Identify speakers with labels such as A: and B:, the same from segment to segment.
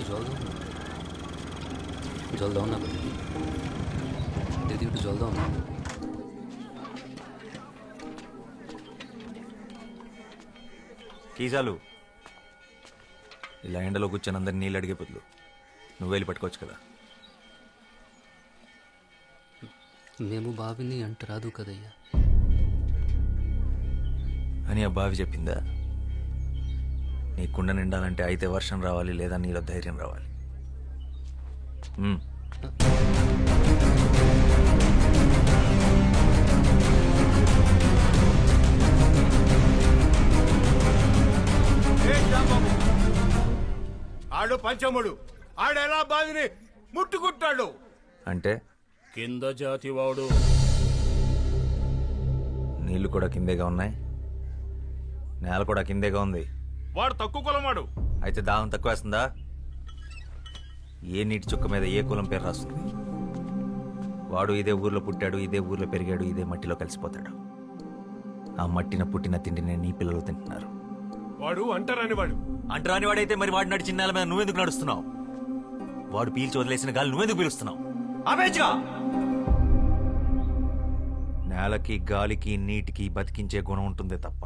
A: একটু জল দাও না, জল দাও না দিদি, দিদি একটু জল দাও না।
B: కీజాలు ఇలా ఎండలో కూర్చొని అందరిని నీళ్ళు అడిగే బదులు నువ్వు వెళ్ళి పట్టుకోవచ్చు కదా.
A: మేము బావిని అంటరాదు కదయ్యా
B: అని ఆ బావి చెప్పిందా? నీ కుండ నిండాలంటే అయితే వర్షం రావాలి, లేదా నీలో ధైర్యం రావాలి.
C: ఆడు పంచముడు, ఆడెలా బావిని ముట్టుకుంటాడు
B: అంటే
C: కింద జాతి వాడు.
B: నీళ్లు కూడా కిందేగా ఉన్నాయి, నేల కూడా కిందేగా ఉంది.
C: వాడు తక్కువ కులమాడు.
B: అయితే దాహం తక్కువ వేస్తుందా? ఏ నీటి చుక్క మీద ఏ కులం పేరు రాస్తుంది? వాడు ఇదే ఊర్లో పుట్టాడు, ఇదే ఊర్లో పెరిగాడు, ఇదే మట్టిలో కలిసిపోతాడు. ఆ మట్టిన పుట్టిన తిండిని నీ పిల్లలు తింటున్నారు.
C: వాడు అంటరాని వాడు.
B: అంటరాని వాడైతే మరి వాడు నడిచిన నేల మీద నువ్వెందుకు నడుస్తున్నావు? వాడు పీల్చి వదిలేసిన గాలి నువ్వెందుకు పీలుస్తున్నావు? ఆపేచ్చుగా! నేలకి గాలికి నీటికి బతికించే గుణం ఉంటుందే తప్ప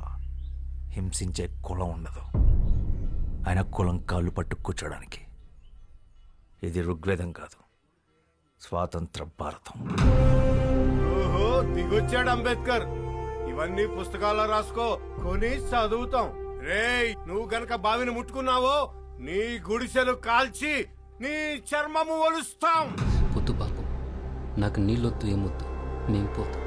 B: హింసించే కులం ఉండదు. ఆయన కులం కాళ్ళు పట్టు కూర్చోడానికి. ఇది ఋగ్వేదం కాదు, స్వాతంత్ర భారతం.
C: ఓహో, దిగొచ్చాడు అంబేద్కర్. ఇవన్నీ పుస్తకాల్లో రాసుకో, కొని చదువుతాం. రేయ్, నువ్వు గనక బావిని ముట్టుకున్నావో నీ గుడిసెలు కాల్చి నీ చర్మము ఒలుస్తాం.
A: పొద్దు బాబు, నాకు నీళ్ళొద్దు ఏమొద్దు, మేము పోతాం.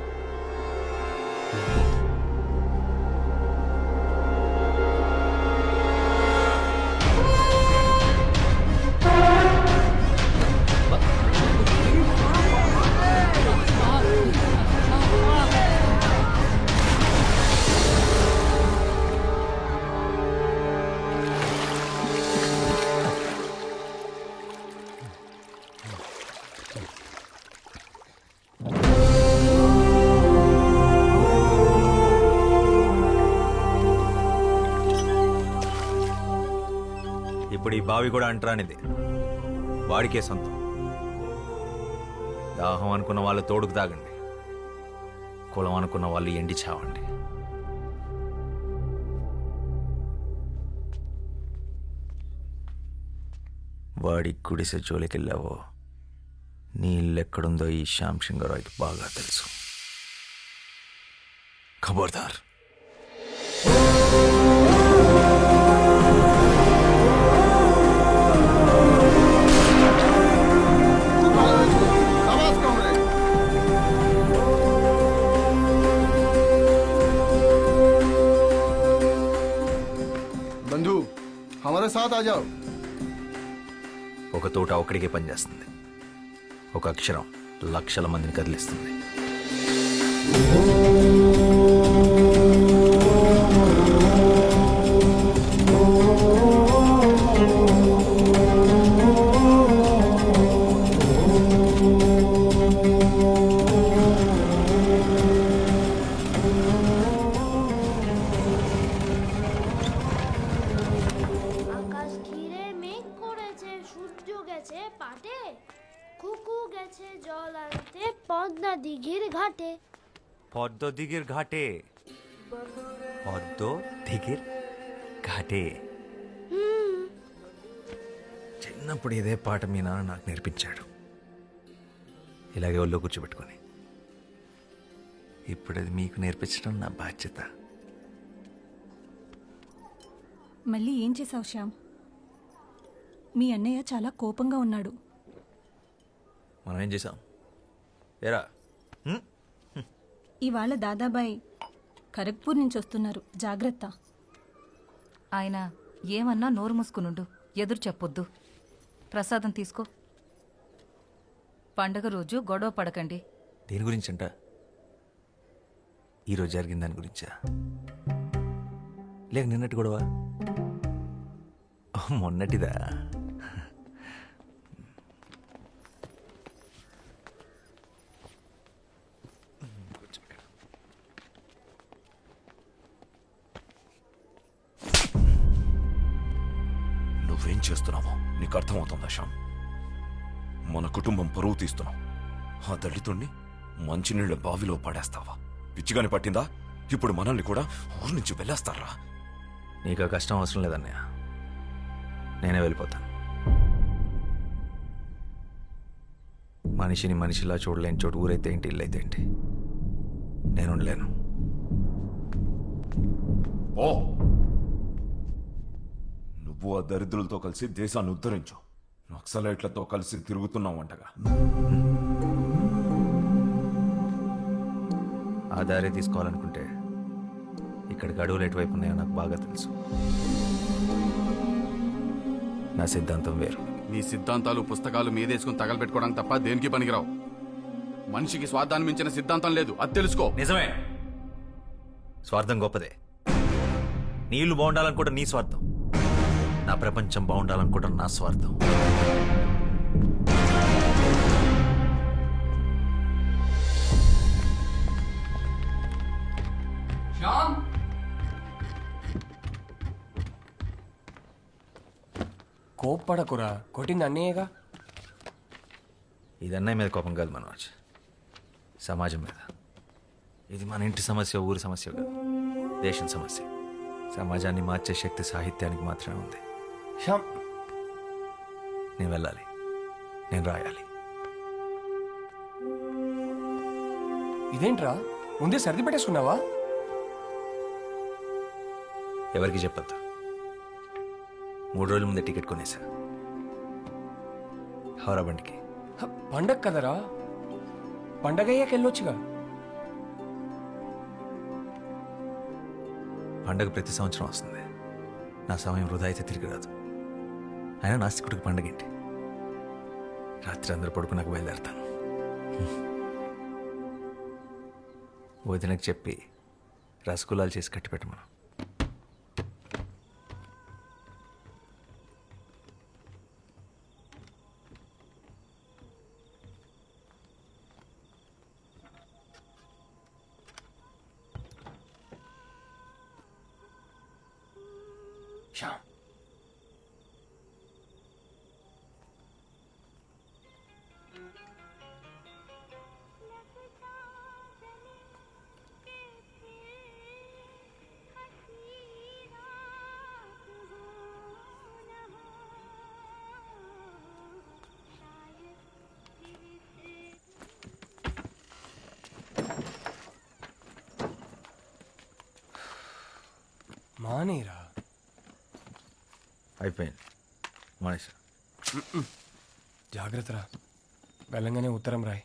B: ఇప్పుడు ఈ బావి కూడా అంటరానిది, వాడికే సొంతం. దాహం అనుకున్న వాళ్ళు తోడుకు తాగండి, కులం అనుకున్న వాళ్ళు ఎండి చావండి. వాడి గుడిసె జోలికెళ్ళావో నీ ఇల్లు ఎక్కడుందో ఈ శ్యామ్ సింగరాయ్కి బాగా తెలుసు. ఖబర్దార్.
D: बंधु हमारे साथ आ जाओ.
B: ఒక తోట ఒక్కడికే పనిచేస్తుంది, ఒక అక్షరం లక్షల మందిని కదిలిస్తుంది.
E: আকাশ ঘিরে মেঘ করেছে, সূর্য গেছে পাটে, কুকু গেছে জল আনতে পদ্মা দিঘির ঘাটে।
B: পদ্ম দিঘির ঘাটে, পদ্ম দিঘির ఘాటే. చిన్నప్పుడు ఇదే పాట మీ నాన్న నాకు నేర్పించాడు, ఇలాగే ఒళ్ళో కూర్చోబెట్టుకొని. ఇప్పుడు అది మీకు నేర్పించడం నా బాధ్యత.
F: మళ్ళీ ఏం చేసావు శ్యామ్? మీ అన్నయ్య చాలా కోపంగా ఉన్నాడు.
B: మనం ఏం చేసాం? ఏరా,
F: ఇవాళ దాదాబాయ్ ఖరగ్పూర్ నుంచి వస్తున్నారు, జాగ్రత్త.
G: ఆయన ఏమన్నా నోరు మూసుకునుండు, ఎదురు చెప్పొద్దు. ప్రసాదం తీసుకో. పండగ రోజు గొడవ పడకండి.
B: దేని గురించంట? ఈరోజు జరిగిన దాని గురించా, లేక నిన్నటి గొడవ? మొన్నటిదా? నువ్వేం
H: చేస్తున్నావో నీకు అర్థమవుతుందా శ్యామ్? మన కుటుంబం పరువు తీస్తున్నాం. ఆ దళితుణ్ణి మంచినీళ్ళ బావిలో పడేస్తావా? పిచ్చిగాని పట్టిందా? ఇప్పుడు మనల్ని కూడా ఊరి నుంచి వెళ్ళేస్తారా?
B: నీకు ఆ కష్టం అవసరం లేదన్నయ్య, నేనే వెళ్ళిపోతాను. మనిషిని మనిషిలా చూడలేని చోటు ఊరైతే ఏంటి, ఇల్లు అయితే ఏంటి, నేను ఉండలేను.
H: ఓ నువ్వు ఆ దరిద్రులతో కలిసి దేశాన్ని ఉద్ధరించు. నక్సలైట్లతో కలిసి తిరుగుతున్నావంటగా.
B: ఆ దారి తీసుకోవాలనుకుంటే ఇక్కడికి అడవులు ఎటువైపు ఉన్నాయో నాకు బాగా తెలుసు. నా సిద్ధాంతం వేరు.
I: నీ సిద్ధాంతాలు పుస్తకాలు మీదేసుకుని తగలబెట్టుకోవడానికి తప్ప దేనికి పనికిరావు. మనిషికి స్వార్థాన్ని మించిన సిద్ధాంతం లేదు, అది తెలుసుకో.
B: నిజమే, స్వార్థం గొప్పదే. నీ ఇల్లు బాగుండాలనుకోవడం నీ స్వార్థం, నా ప్రపంచం బాగుండాలనుకోవడం నా స్వార్థం.
J: కోప్పడకురా, కొట్టింది అన్నయ్యగా.
B: ఇది అన్నయ్య మీద కోపం కాదు మనోజ్, సమాజం మీద. ఇది మన ఇంటి సమస్య, ఊరి సమస్య కాదు, దేశం సమస్య. సమాజాన్ని మార్చే శక్తి సాహిత్యానికి మాత్రమే ఉంది.
J: శ్యామ్,
B: నేను వెళ్ళాలి, నేను రాయాలి.
J: ఇదేంట్రా ముందే సర్ది పెట్టేసుకున్నావా?
B: ఎవరికి చెప్పొద్దు. 3 రోజుల ముందే టికెట్ కొనేసా, హౌరా బండికి.
J: పండగ కదరా, పండగ అయ్యాక వెళ్ళొచ్చుగా.
B: పండగ ప్రతి సంవత్సరం వస్తుంది, నా సమయం వృధా అయితే తిరిగి రాదు. అయినా నాస్తికుడికి పండగ ఏంటి? రాత్రి అందరూ పడుకున్నాక బయలుదేరతాను. వదినకు చెప్పి రసగుల్లాలు చేసి కట్టి పెట్టమను.
J: శ్యామ్, మానేరా.
B: అయిపోయింది, మానేసా.
J: జాగ్రత్తరా, వెళ్ళంగానే ఉత్తరం రాయి.